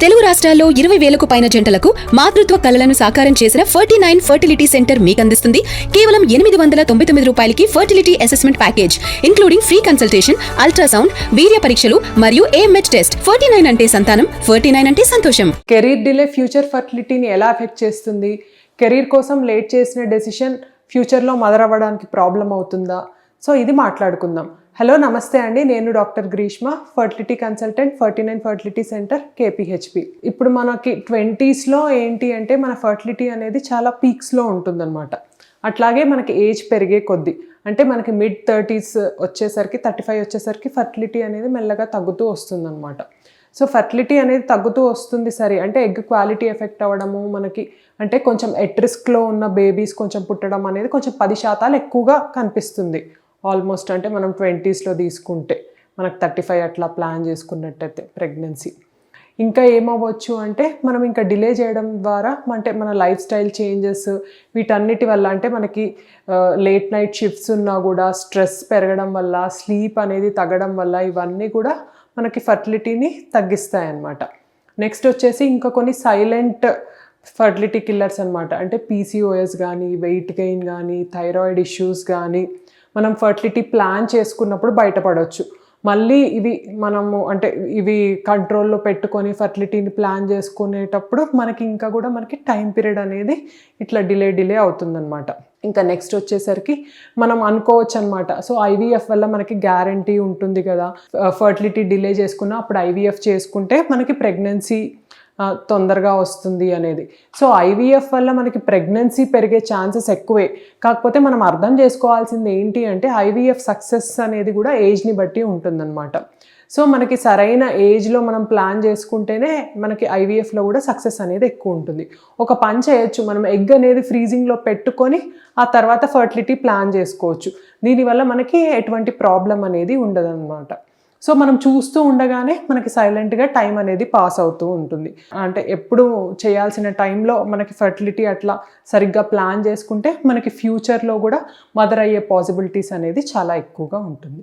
తెలుగు రాష్ట్రాల్లో 20,000కు పైన జంటలకు మాతృత్వ కలలను సాకారం చేసిన 49 ఫర్టిలిటీ సెంటర్ మీకు అందిస్తుంది కేవలం 899 రూపాయలకి fertility assessment package including free consultation, ultrasound, వీర్య పరీక్షలు మరియు AMH టెస్ట్. 49 అంటే సంతానం, 49 అంటే సంతోషం. కెరీర్ డిలే ఫ్యూచర్ ఫర్టిలిటీని ఎలా ఎఫెక్ట్ చేస్తుంది? కెరీర్ కోసం లేట్ చేసిన డెసిషన్ ఫ్యూచర్లో మదర్ అవ్వడానికి ప్రాబ్లం అవుతుందా? సో ఇది మాట్లాడుకుందాం. హలో, నమస్తే అండి. నేను doctor Greeshma, fertility consultant, 49 fertility centre, KPHP. ఇప్పుడు మనకి 20sలో ఏంటి అంటే మన ఫర్టిలిటీ అనేది చాలా పీక్స్లో ఉంటుందన్నమాట. అట్లాగే మనకి ఏజ్ పెరిగే కొద్దీ అంటే మనకి mid-30s వచ్చేసరికి 35 వచ్చేసరికి ఫర్టిలిటీ అనేది మెల్లగా తగ్గుతూ వస్తుందన్నమాట. సో ఫర్టిలిటీ అనేది తగ్గుతూ వస్తుంది సరే, అంటే ఎగ్ క్వాలిటీ ఎఫెక్ట్ అవ్వడము, మనకి అంటే కొంచెం ఎట్ రిస్క్లో ఉన్న బేబీస్ కొంచెం పుట్టడం అనేది కొంచెం 10% ఎక్కువగా కనిపిస్తుంది ఆల్మోస్ట్. అంటే మనం 20sలో తీసుకుంటే మనకు 35 అట్లా ప్లాన్ చేసుకున్నట్టయితే ప్రెగ్నెన్సీ. ఇంకా ఏమవ్వచ్చు అంటే మనం ఇంకా డిలే చేయడం ద్వారా అంటే మన లైఫ్ స్టైల్ చేంజెస్ వీటన్నిటి వల్ల అంటే మనకి లేట్ నైట్ షిఫ్ట్స్ ఉన్నా కూడా స్ట్రెస్ పెరగడం వల్ల, స్లీప్ అనేది తగ్గడం వల్ల ఇవన్నీ కూడా మనకి ఫర్టిలిటీని తగ్గిస్తాయి అన్నమాట. నెక్స్ట్ వచ్చేసి ఇంకా కొన్ని సైలెంట్ ఫర్టిలిటీ కిల్లర్స్ అనమాట. అంటే PCOS కానీ, వెయిట్ గెయిన్ కానీ, థైరాయిడ్ ఇష్యూస్ కానీ మనం ఫర్టిలిటీ ప్లాన్ చేసుకున్నప్పుడు బయటపడవచ్చు. మళ్ళీ ఇవి మనము అంటే ఇవి కంట్రోల్లో పెట్టుకొని ఫర్టిలిటీని ప్లాన్ చేసుకునేటప్పుడు మనకి ఇంకా కూడా మనకి టైం పీరియడ్ అనేది ఇట్లా డిలే అవుతుందన్నమాట. ఇంకా నెక్స్ట్ వచ్చేసరికి మనం అనుకోవచ్చు అనమాట. సో IVF వల్ల మనకి గ్యారంటీ ఉంటుంది కదా, ఫర్టిలిటీ డిలే చేసుకున్నా అప్పుడు IVF చేసుకుంటే మనకి ప్రెగ్నెన్సీ తొందరగా వస్తుంది అనేది. సో IVF వల్ల మనకి ప్రెగ్నెన్సీ పెరిగే ఛాన్సెస్ ఎక్కువే. కాకపోతే మనం అర్థం చేసుకోవాల్సింది ఏంటి అంటే IVF సక్సెస్ అనేది కూడా ఏజ్ని బట్టి ఉంటుందన్నమాట. సో మనకి సరైన ఏజ్లో మనం ప్లాన్ చేసుకుంటేనే మనకి IVFలో కూడా సక్సెస్ అనేది ఎక్కువ ఉంటుంది. ఒక పని చేయొచ్చు, మనం ఎగ్ అనేది ఫ్రీజింగ్లో పెట్టుకొని ఆ తర్వాత ఫర్టిలిటీ ప్లాన్ చేసుకోవచ్చు. దీనివల్ల మనకి ఎటువంటి ప్రాబ్లం అనేది ఉండదన్నమాట. సో మనం చూస్తూ ఉండగానే మనకి సైలెంట్గా టైం అనేది పాస్ అవుతూ ఉంటుంది. అంటే ఎప్పుడు చేయాల్సిన టైంలో మనకి ఫర్టిలిటీ అట్లా సరిగ్గా ప్లాన్ చేసుకుంటే మనకి ఫ్యూచర్లో కూడా మదర్ అయ్యే పాసిబిలిటీస్ అనేది చాలా ఎక్కువగా ఉంటుంది.